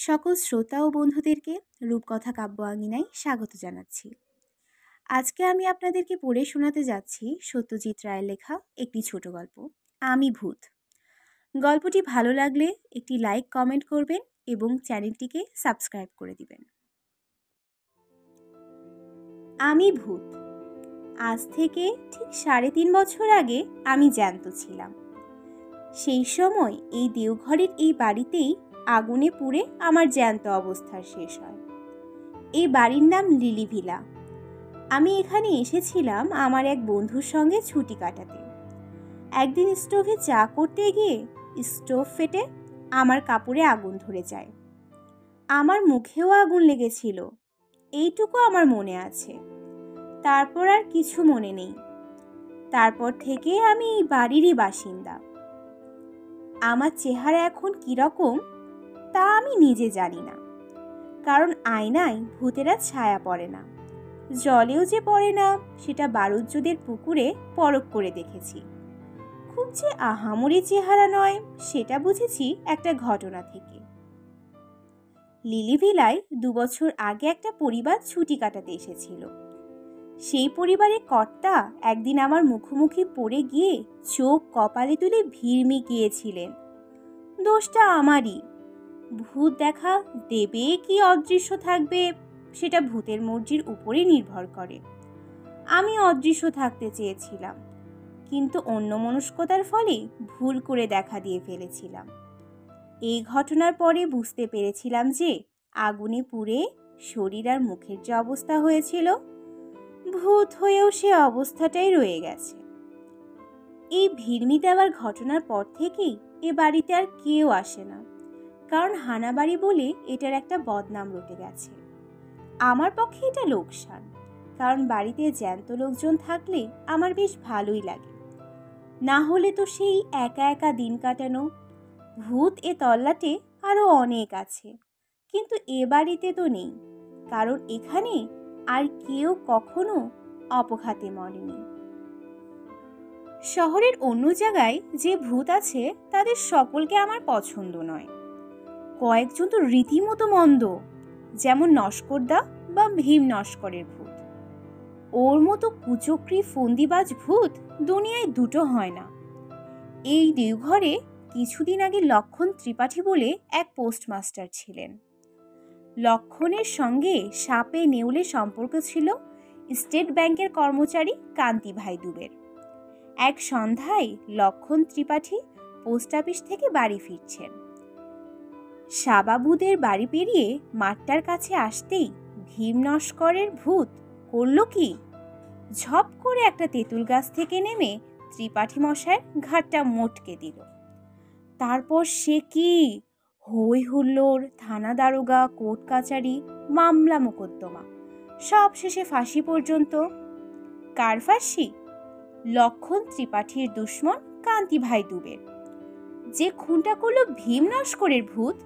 সকল শ্রোতা ও বন্ধুদেরকে রূপকথা কাব্য আঙিনায় স্বাগত জানাচ্ছি। আজকে আমি আপনাদেরকে পড়ে শোনাতে যাচ্ছি সত্যজিৎ রায়ের লেখা একটি ছোট গল্প, আমি ভূত। গল্পটি ভালো লাগলে একটি লাইক, কমেন্ট করবেন এবং চ্যানেলটিকে সাবস্ক্রাইব করে দিবেন। আমি ভূত। আজ থেকে ঠিক 3.5 বছর আগে আমি জ্যান্ত ছিলাম। সেই সময় এই দেওঘরের এই বাড়িতেই আগুনে পুড়ে আমার জ্যান্ত অবস্থার শেষ হয়। এই বাড়ির নাম লিলি ভিলা। আমি এখানে এসেছিলাম আমার এক বন্ধুর সঙ্গে ছুটি কাটাতে। একদিন স্টোভে চা করতে গিয়ে স্টোভ ফেটে আমার কাপড়ে আগুন ধরে যায়। আমার মুখেও আগুন লেগেছিল, এইটুকু আমার মনে আছে। তারপর আর কিছু মনে নেই। তারপর থেকে আমি এই বাড়িরই বাসিন্দা। আমার চেহারা এখন কীরকম তা আমি নিজে জানি না, কারণ আয়নায় ভূতেরা ছায়া পড়ে না, জলেও যে পড়ে না সেটা বারুজ্জোদের পুকুরে পরখ করে দেখেছি। খুব যে আহামরি চেহারা নয় সেটা বুঝেছি একটা ঘটনা থেকে। লিলি ভিলায় 2 বছর আগে একটা পরিবার ছুটি কাটাতে এসেছিল। সেই পরিবারের কর্তা একদিন আমার মুখোমুখি পড়ে গিয়ে চোখ কপালে তুলে ভিড়মি গিয়েছিলেন। দোষটা আমারই। ভূত দেখা দেবে কি অদৃশ্য থাকবে সেটা ভূতের মর্জির উপরে নির্ভর করে। আমি অদৃশ্য থাকতে চেয়েছিলাম, কিন্তু অন্যমনস্কতার ফলে ভুল করে দেখা দিয়ে ফেলেছিলাম। এই ঘটনার পরে বুঝতে পেরেছিলাম যে আগুনে পুড়ে শরীর আর মুখের যে অবস্থা হয়েছিল, ভূত হয়েও সে অবস্থাটাই রয়ে গেছে। এই ভিড়মি দেওয়ার ঘটনার পর থেকেই এ বাড়িতে আর কেউ আসে না, কারণ হানাবাড়ি বলে এটার একটা বদনাম রটে গেছে। আমার পক্ষে এটা লোকসান, কারণ বাড়িতে জ্যান্ত লোকজন থাকলে আমার বেশ ভালোই লাগে। না হলে তো সেই একা একা দিন কাটানো। ভূত এ তল্লাটে আরও অনেক আছে, কিন্তু এ বাড়িতে তো নেই, কারণ এখানে আর কেউ কখনো অপঘাতে মরেনি। শহরের অন্য জায়গায় যে ভূত আছে তাদের সকলকে আমার পছন্দ নয়। কয়েকজন তো রীতিমতো মন্দ, যেমন নস্করদা বা ভীম নস্করের ভূত। ওর মতো কুচক্রি ফন্দিবাজ ভূত দুনিয়ায় দুটো হয় না। এই দেওঘরে কিছুদিন আগে লক্ষণ ত্রিপাঠী বলে এক পোস্টমাস্টার ছিলেন। লক্ষণের সঙ্গে সাপে নেউলে সম্পর্ক ছিল স্টেট ব্যাংকের কর্মচারী কান্তি ভাই দুবের। এক সন্ধ্যায় লক্ষণ ত্রিপাঠী পোস্ট অফিস থেকে বাড়ি ফিরছেন। সাবাবুদের বাড়ি পেরিয়ে মাঠটার কাছে আসতেই ভীম নস্করের ভূত করল কি, ঝপ করে একটা তেঁতুল গাছ থেকে নেমে ত্রিপাঠী মশায়ের ঘাটটা মোটকে দিল। তারপর সে কি হই হুল্লোড়, থানা দারোগা, কোর্ট কাচারি, মামলা মোকদ্দমা, সব শেষে ফাঁসি পর্যন্ত। কার ফাঁসি? লক্ষণ ত্রিপাঠীর দুশ্মন কান্তি ভাই দুবের। যে খুনটা করলো ভীম নস্করের ভূত,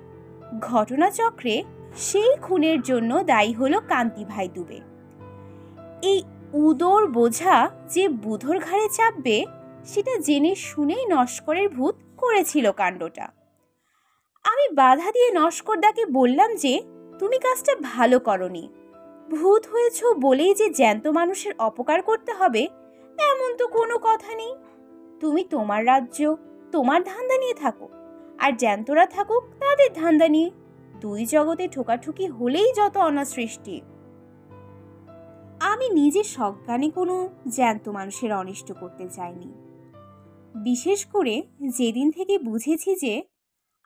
ঘটনাচক্রে সেই খুনের জন্য দায়ী হলো কান্তি ভাই দুবে। এই উদর বোঝা যে বুধর ঘাড়ে চাপবে সেটা জেনে শুনেই নস্করের ভূত করেছিল কাণ্ডটা। আমি বাধা দিয়ে নস্করদাকে বললাম যে তুমি কাজটা ভালো করনি। ভূত হয়েছ বলেই যে জ্যান্ত মানুষের অপকার করতে হবে এমন তো কোনো কথা নেই। তুমি তোমার রাজ্য, তোমার ধান্দা নিয়ে থাকো, আর জ্যান্তরা থাকুক তাদের ধান্দা নিয়ে। দুই জগতে ঠোকাঠুকি হলেই যত অনাসৃষ্টি। আমি নিজে সজ্ঞানে কোনো জ্যান্ত মানুষের অনিষ্ট করতে চাইনি, বিশেষ করে যেদিন থেকে বুঝেছি যে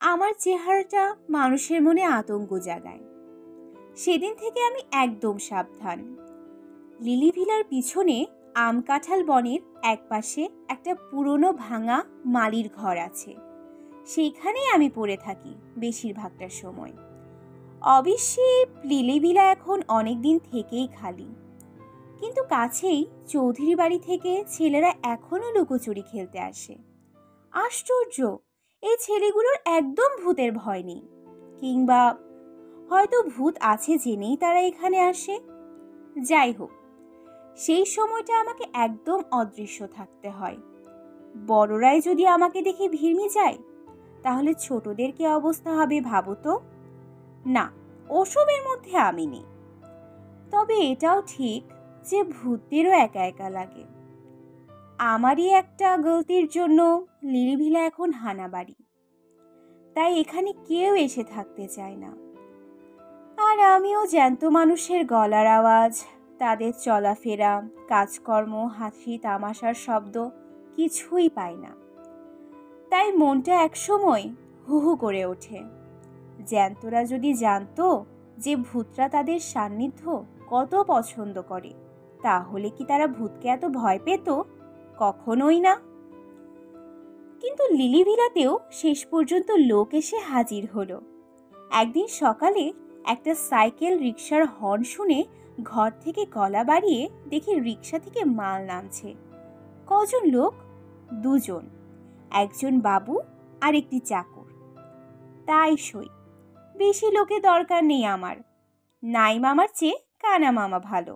আমার চেহারাটা মানুষের মনে আতঙ্ক জাগায়। সেদিন থেকে আমি একদম সাবধান। লিলি ভিলার পিছনে আম কাঁঠাল বনের একপাশে একটা পুরনো ভাঙা মালির ঘর আছে, সেইখানেই আমি পড়ে থাকি বেশিরভাগটার সময়। অবশ্যই লিলি ভিলা এখন অনেক দিন থেকেই খালি, কিন্তু কাছেই চৌধুরী বাড়ি থেকে ছেলেরা এখনো লুকোচুরি খেলতে আসে। আশ্চর্য, এই ছেলেগুলোর একদম ভূতের ভয় নেই, কিংবা হয়তো ভূত আছে জেনেই তারা এখানে আসে। যাই হোক, সেই সময়টা আমাকে একদম অদৃশ্য থাকতে হয়। বড়রাই যদি আমাকে দেখে ভিড়মি যায়, তাহলে ছোটদের কি অবস্থা হবে ভাবো তো। না, ওসবের মধ্যে আমি নেই। তবে এটাও ঠিক যে ভূতদেরও একা একা লাগে। আমারই একটা গলতির জন্য লিলিভিলা এখন হানাবাড়ি, তাই এখানে কেউ এসে থাকতে চায় না। আর আমিও জ্যান্ত মানুষের গলার আওয়াজ, তাদের চলাফেরা, কাজকর্ম, হাসি তামাশার শব্দ কিছুই পাই না। তাই মনটা একসময় হু হু করে ওঠে। জ্যান্তরা যদি জানতো যে ভূতরা তাদের সান্নিধ্য কত পছন্দ করে, তাহলে কি তারা ভূতকে এত ভয় পেত? কখনোই না। কিন্তু লিলিভিলাতেও শেষ পর্যন্ত লোক এসে হাজির হলো। একদিন সকালে একটা সাইকেল রিকশার হর্ন শুনে ঘর থেকে গলা বাড়িয়ে দেখি রিকশা থেকে মাল নামছে। কজন লোক? দুজন, একজন বাবু আর একটি চাকর। তাই সই, বেশি লোকে দরকার নেই আমার। নাই মামার চেয়ে কানা মামা ভালো।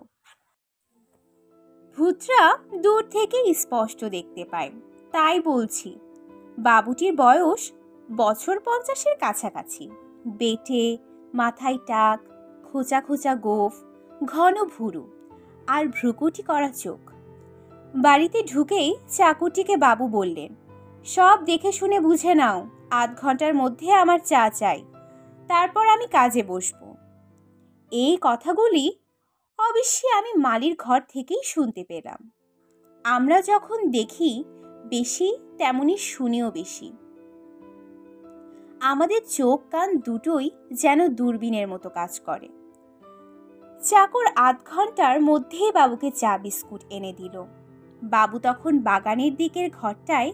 ভূতরা দূর থেকে স্পষ্ট দেখতে পায়, তাই বলছি। বাবুটির বয়স বছর 50-এর কাছাকাছি। বেটে, মাথায় টাক, খোঁচা খোঁচা গোঁফ, ঘন ভুরু আর ভ্রুকুটি করা চোখ। বাড়িতে ঢুকেই চাকরটিকে বাবু বললেন, সব দেখে শুনে বুঝে নাও, আধ ঘন্টার মধ্যে আমার চা চাই, তারপর আমি কাজে বসবো। এই কথাগুলি অবশ্যই আমি মালির ঘর থেকেই শুনতে পেলাম। আমরা যখন দেখি বেশি, তেমনি শুনিও বেশি। আমাদের চোখ কান দুটোই যেন দূরবীনের মতো কাজ করে। চাকর আধ ঘন্টার মধ্যেই বাবুকে চা বিস্কুট এনে দিল। বাবু তখন বাগানের দিকের ঘরটায়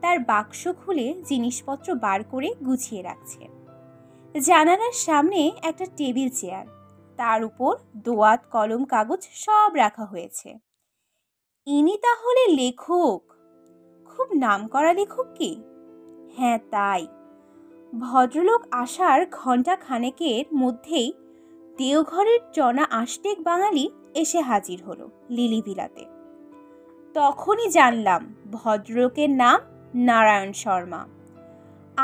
তার বাক্স খুলে জিনিসপত্র বার করে গুছিয়ে রাখছে। জানালার সামনে একটা টেবিল চেয়ার, তার উপর দোয়াত, কলম, কাগজ সব রাখা হয়েছে। ইনি তাহলে লেখক? খুব নামকরা লেখক কি? হ্যাঁ, তাই। ভদ্রলোক আসার ঘণ্টা খানেকের মধ্যেই দেওঘরের জনা আষ্টেক বাঙালি এসে হাজির হলো লিলিভিলাতে। তখনই জানলাম ভদ্রলোকের নাম নারায়ণ শর্মা।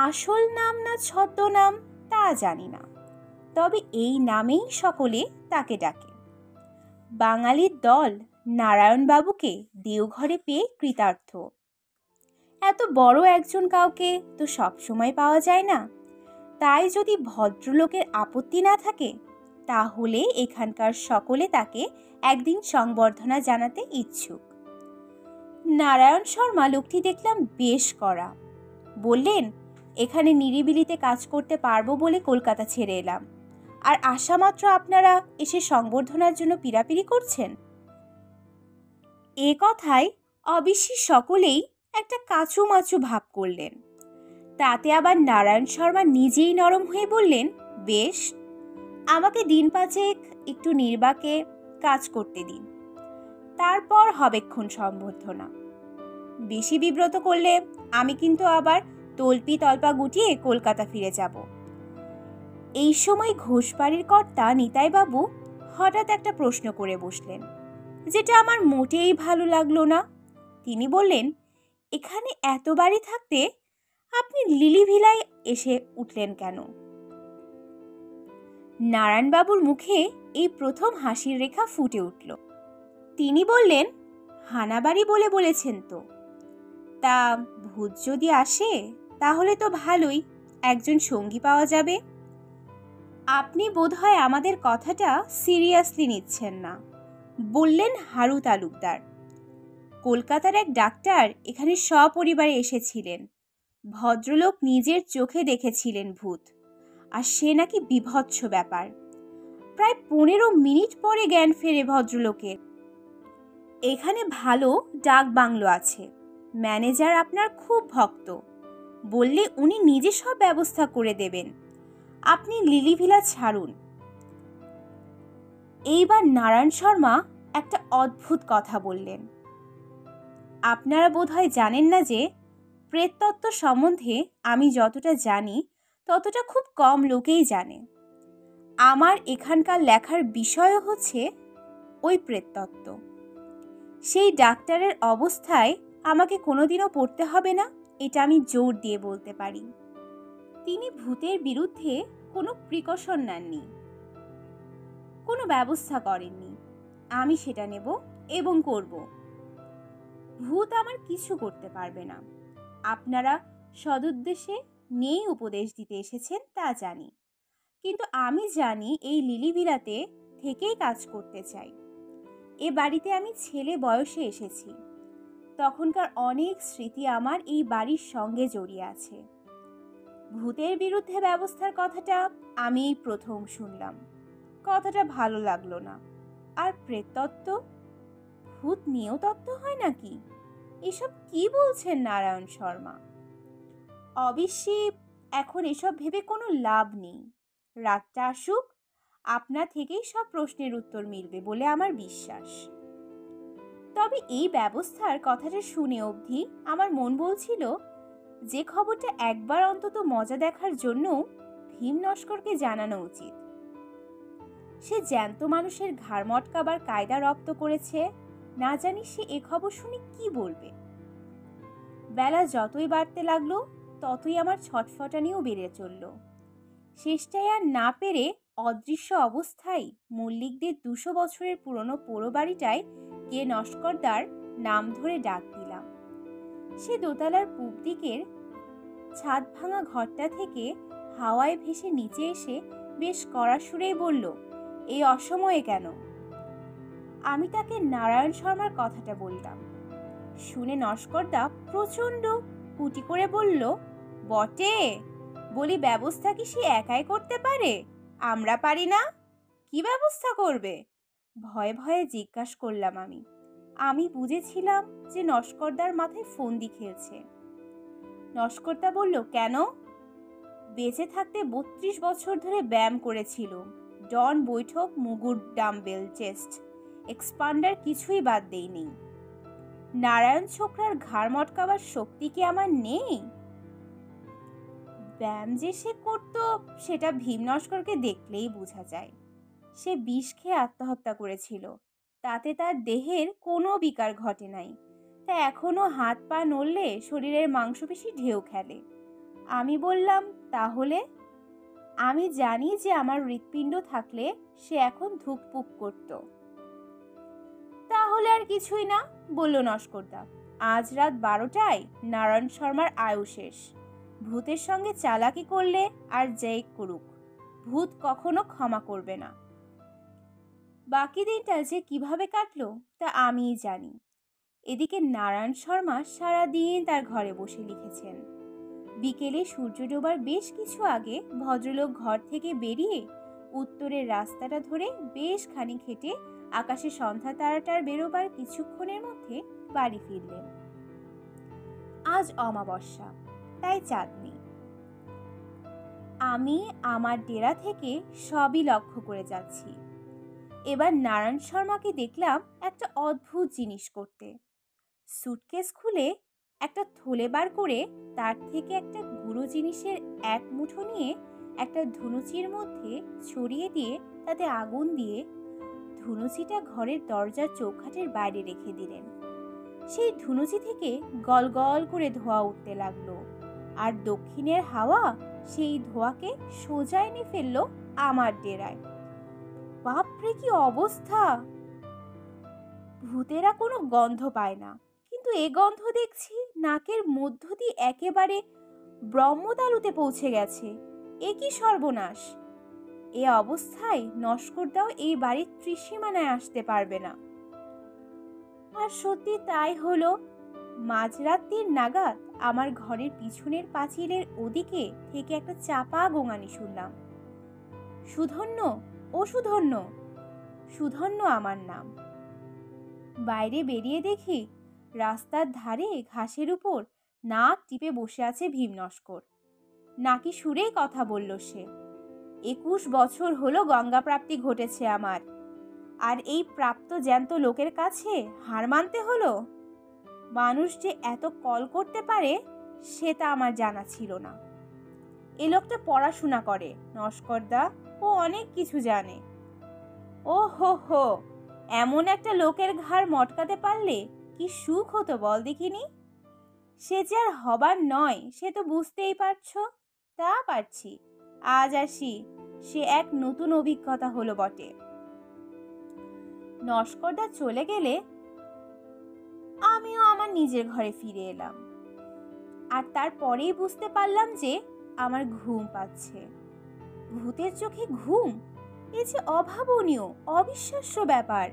আসল নাম না ছদ্মনাম তা জানি না, তবে এই নামেই সকলে তাকে ডাকে। বাঙালির দল নারায়ণবাবুকে দেওঘরে পেয়ে কৃতার্থ। এত বড় একজন কাউকে তো সবসময় পাওয়া যায় না, তাই যদি ভদ্রলোকের আপত্তি না থাকে, তাহলে এখানকার সকলে তাকে একদিন সংবর্ধনা জানাতে ইচ্ছুক। নারায়ণ শর্মা লোকটি দেখলাম বেশ কড়া। বললেন, এখানে নিরিবিলিতে কাজ করতে পারবো বলে কলকাতা ছেড়ে এলাম, আর আসামাত্র আপনারা এসে সংবর্ধনার জন্য পিরাপিরি করছেন। এ কথায় অবশ্যই সকলেই একটা কাচুমাচু ভাব করলেন। তাতে আবার নারায়ণ শর্মা নিজেই নরম হয়ে বললেন, বেশ, আমাকে দিন পাঁচেক একটু নির্বাকে কাজ করতে দিন, তারপর হবেক্ষণ সম্বর্ধনা। বেশি বিব্রত করলে আমি কিন্তু আবার তল্পি তল্পা গুটিয়ে কলকাতা ফিরে যাব। এই সময় ঘোষবাড়ির কর্তা নিতাইবাবু হঠাৎ একটা প্রশ্ন করে বসলেন, যেটা আমার মোটেই ভালো লাগলো না। তিনি বললেন, এখানে এত বাড়ি থাকতে আপনি লিলিভিলায় এসে উঠলেন কেন? নারায়ণবাবুর মুখে এই প্রথম হাসির রেখা ফুটে উঠল। তিনি বললেন, হানাবাড়ি বলে বলেছেন তো। তা ভূত যদি আসে তাহলে তো ভালোই, একজন সঙ্গী পাওয়া যাবে। আপনি বোধহয় আমাদের কথাটা সিরিয়াসলি নিচ্ছেন না, বললেন হারু তালুকদার। কলকাতার এক ডাক্তার এখানে সপরিবারে এসেছিলেন। ভদ্রলোক নিজের চোখে দেখেছিলেন ভূত, আর সে নাকি বিভৎস ব্যাপার। প্রায় 15 মিনিট পরে জ্ঞান ফেরে ভদ্রলোকের। এখানে ভালো ডাক বাংলো আছে, ম্যানেজার আপনার খুব ভক্ত, বললে উনি নিজে সব ব্যবস্থা করে দেবেন। আপনি লিলিভিলা ছাড়ুন। এইবার নারায়ণ শর্মা একটা অদ্ভুত কথা বললেন। আপনারা বোধহয় জানেন না যে প্রেততত্ত্ব সম্বন্ধে আমি যতটা জানি ততটা খুব কম লোকেই জানে। আমার এখানকার লেখার বিষয় হচ্ছে ওই প্রেততত্ত্ব। সেই ডাক্তারের অবস্থায় আমাকে কোনোদিনও পড়তে হবে না, এটা আমি জোর দিয়ে বলতে পারি। তিনি ভূতের বিরুদ্ধে কোনো প্রিকশন নেননি, কোনো ব্যবস্থা করেননি। আমি সেটা নেব এবং করব। ভূত আমার কিছু করতে পারবে না। আপনারা সদুদ্দেশ্যে নেই উপদেশ দিতে এসেছেন তা জানি, কিন্তু আমি জানি এই লিলি বিলাতে থেকেই কাজ করতে চাই। এ বাড়িতে আমি ছেলে বয়সে এসেছি, তখনকার অনেক স্মৃতি আমার এই বাড়ির সঙ্গে জড়িয়ে আছে। ভূতের বিরুদ্ধে ব্যবস্থার কথাটা আমি প্রথম শুনলাম, কথাটা ভালো লাগলো না। আর প্রেততত্ত্ব, ভূত নিয়েও তত্ত্ব হয় নাকি? এসব কি বলছেন নারায়ণ শর্মা? অবশ্যই এখন এসব ভেবে কোনো লাভ নেই। রাতটা আসুক, আপনার থেকেই সব প্রশ্নের উত্তর মিলবে বলে আমার বিশ্বাস। তবে এই ব্যবস্থার কথাটা শুনে অবধি আমার মন বলছিল যে খবরটা একবার অন্তত মজা দেখার জন্য ভীম নস্করকে জানানো উচিত। সে জ্যান্ত মানুষের ঘাড় মটকাবার কায়দা রপ্ত করেছে, না জানি সে এ খবর শুনে কি বলবে। বেলা যতই বাড়তে লাগলো ততই আমার ছটফটানিও বেড়ে চলল। শেষটায় আর না পেরে অদৃশ্য অবস্থায় মল্লিকদের 200 বছরের পুরনো পোড়ো বাড়িটায় গিয়ে নস্করদার নাম ধরে ডাক দিলাম। সে দোতলার পূব দিকের ছাদ ভাঙা ঘরটা থেকে হাওয়ায় ভেসে নিচে এসে বেশ কড়া সুরেই বলল, এই অসময়ে কেন? আমি তাকে নারায়ণ শর্মার কথাটা বললাম। শুনে নস্করদা প্রচণ্ড কুটি করে বলল, বটে, বলি ব্যবস্থা কি সে একাই করতে পারে? আমরা পারি না? কি ব্যবস্থা করবে? ভয়ে ভয়ে জিজ্ঞাসা করলাম আমি বুঝেছিলাম যে নস্করদার মাথায় ফন্দি খেলছে। নস্করদা বলল, কেন? বেঁচে থাকতে 32 বছর ধরে ব্যায়াম করেছিল, ডন বৈঠক, মুগুর, ডাম্বেল, চেস্ট এক্সপান্ডার কিছুই বাদ দেয়নি। নারায়ণ ছোকরার ঘাড় মটকাবার শক্তি কি আমার নেই? ব্যায়াম যে সে করত সেটা ভীম নস্করকে দেখলেই বোঝা যায়। সে বিষ খেয়ে আত্মহত্যা করেছিল, তাতে তার দেহের কোনো বিকার ঘটে নাই। তা এখনো হাত পা নড়লে শরীরের মাংসপেশি ঢেউ খেলে। আমি বললাম, তাহলে? আমি জানি যে আমার হৃৎপিণ্ড থাকলে সে এখন ধুকপুক করত। তাহলে আর কিছুই না, বলল নস্করদা। আজ রাত 12টায় নারায়ণ শর্মার আয়ু শেষ। ভূতের সঙ্গে চালাকি করলে আর যেই করুক, ভূত কখনো ক্ষমা করবে না। বাকি দিনটা যে কিভাবে কাটলো তা আমিই জানি। এদিকে নারায়ণ শর্মা সারাদিন তার ঘরে বসে লিখেছেন। বিকেলে সূর্য ডোবার বেশ কিছু আগে ভদ্রলোক ঘর থেকে বেরিয়ে উত্তরের রাস্তাটা ধরে বেশ খানিক হেঁটে আকাশে সন্ধ্যা তারাটার বেরোবার কিছুক্ষণের মধ্যে বাড়ি ফিরলেন। আজ অমাবস্যা, তাই চাঁদ নেই। আমি আমার ডেরা থেকে সবই লক্ষ্য করে যাচ্ছি। এবার নারায়ণ শর্মাকে দেখলাম একটা অদ্ভুত জিনিস করতে। সুটকেস খুলে একটা থলে বার করে তার থেকে একটা গুঁড়ো জিনিসের এক মুঠো নিয়ে একটা ধুনুচির মধ্যে ছড়িয়ে দিয়ে তাতে আগুন দিয়ে ধুনুচিটা ঘরের দরজার চৌখাটের বাইরে রেখে দিলেন। সেই ধুনুচি থেকে গল গল করে ধোঁয়া উঠতে লাগলো, আর দক্ষিণের হাওয়া সেই ধোঁয়াকে সোজা এনে ফেললো আমার ডেরায়। বাপরে, কি অবস্থা! ভূতেরা কোনো গন্ধ পায় না, কিন্তু এ গন্ধ দেখছি নাকের মধ্য দিয়ে একেবারে ব্রহ্মতালুতে পৌঁছে গেছে। এ কি সর্বনাশ! এ অবস্থায় নস্করদাও এই বাড়ির ত্রিসীমানায় আসতে পারবে না। আর সত্যি তাই হলো। মাঝরাত্রির নাগাদ আমার ঘরের পিছনের পাঁচিলের ওদিকে থেকে একটা চাপা গোঙানি শুনলাম। সুধন্য, ও সুধন্য! সুধন্য আমার নাম। বাইরে বেরিয়ে দেখি রাস্তার ধারে ঘাসের উপর নাক টিপে বসে আছে ভীম নস্কর। নাকি সুরেই কথা বলল সে। 21 বছর হলো গঙ্গা প্রাপ্তি ঘটেছে আমার, আর এই প্রাপ্ত জ্যান্ত লোকের কাছে হার মানতে হলো। মানুষ যে এত কল করতে পারে সেটা আমার জানা ছিল না। এ লোকটা পড়াশোনা করে নস্করদা, ও অনেক কিছু জানে। ও হো হো, এমন একটা লোকের ঘাড় মটকাতে পারলে কি সুখ হতো বল দেখিনি। সে যে আর হবার নয় সে তো বুঝতেই পারছো। তা পারছি, আজ আসি, সে এক নতুন অভিজ্ঞতা হলো বটে। নস্করদা চলে গেলে আমিও আমার নিজের ঘরে ফিরে এলাম। আর তারপরেই বুঝতে পারলাম যে আমার ঘুম পাচ্ছে। ভূতের চোখে ঘুম, এ যে অভাবনীয়, অবিশ্বাস্য ব্যাপার।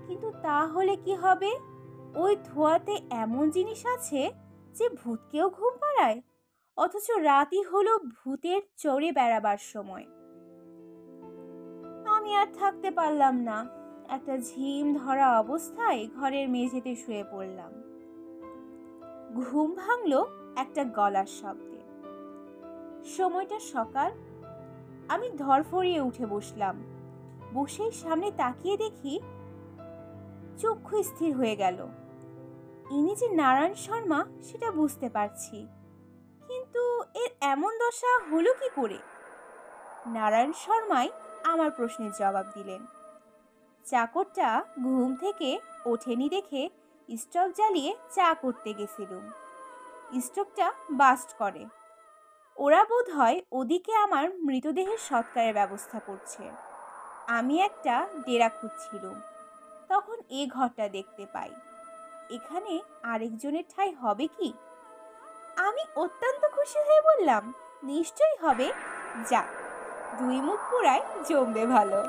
কিন্তু তাহলে কি হবে? ওই ধোঁয়াতে এমন জিনিস আছে যে ভূতকেও ঘুম পাড়ায়, অথচ রাতই হলো ভূতের চড়ে বেড়াবার সময়। আমি আর থাকতে পারলাম না। একটা ঝিম ধরা অবস্থায় ঘরের মেঝেতে শুয়ে পড়লাম। ঘুম ভাঙলো একটা গলার শব্দে। সময়টা সকাল। আমি ধরফরিয়ে উঠে বসলাম। বসেই সামনে তাকিয়ে দেখি চক্ষু স্থির হয়ে গেল। ইনি যে নারায়ণ শর্মা সেটা বুঝতে পারছি, কিন্তু এর এমন দশা হলো কি করে? নারায়ণ শর্মাই আমার প্রশ্নের জবাব দিলেন। চাকরটা ঘুম থেকে ওঠেনি দেখে স্টোভ জ্বালিয়ে চা করতে গেছিলুম। স্টোভটা বাস্ট করে। ওরা বোধ হয় ওদিকে আমার মৃতদেহের সৎকারের ব্যবস্থা করছে। আমি একটা ডেরা খুঁজছিলুম, তখন এ ঘরটা দেখতে পাই। এখানে আরেকজনের ঠাঁই হবে কি? আমি অত্যন্ত খুশি হয়ে বললাম, নিশ্চয়ই হবে। যা, দুই মুখ পুরাই জমবে ভালো।